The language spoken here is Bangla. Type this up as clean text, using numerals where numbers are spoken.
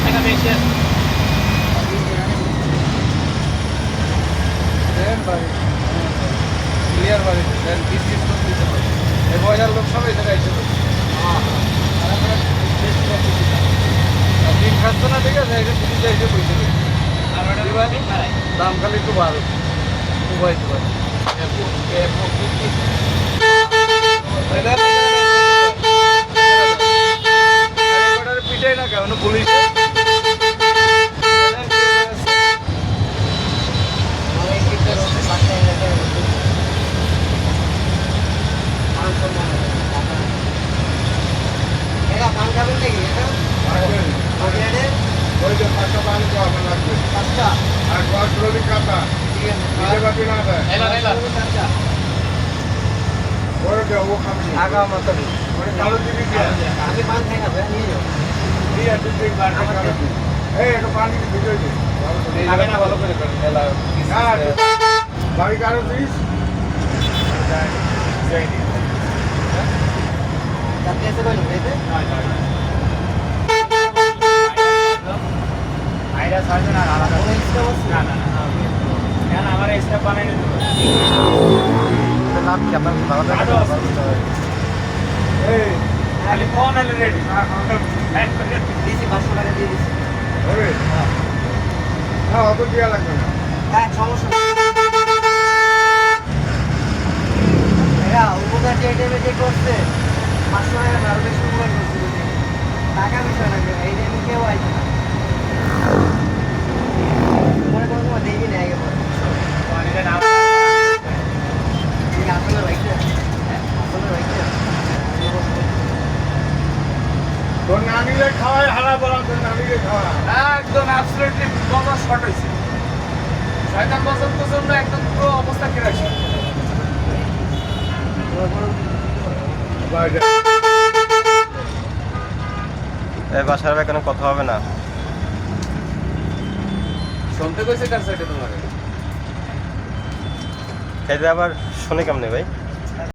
টাকা বেশি আছে ক্লিয়ার বাড়ি বিজনেস করতেছে এই মজার লোক সবাই এখানে এসে দিন খাচ্ছে না ঠিক আছে এটা দিদি যাইছে পয়সা দাম খালি একটু ভালো উভয় পিটাই না কেমন পুলিশ আগা মাথা আগে পান খাই না ভাই নিয়ে যাও ভালো করে বাড়ি কারো দিস আমার স্টাফ বানাই লাভ কি আপনার খালি ফোন হলে রেডি দিয়েছি 500 টাকা দিয়ে দিয়েছি হ্যাঁ অত দেওয়া লাগবে না হ্যাঁ সমস্যা নেই উপকার যে টাইমে যে করছে 500 টাকা আরো বেশি উপকার করছে টাকা বিষয় লাগবে এই টাইমে কেউ আসবে না মনে কোনো সময় দেখবি না আগে পরে আসলে রাইটে আসলে রাইটে তোর নানিরে খাওয়ায় হারা বলা তোর নানিরে খাওয়া একদম অ্যাবসলিউটলি কমন শর্ট হয়েছে শয়তান বছর পর্যন্ত একদম পুরো অবস্থা কেটে গেছে এই বাসার ভাই কোনো কথা হবে না শুনতে কইছে কার সাইডে তোমার খেতে আবার শুনে কেমনে ভাই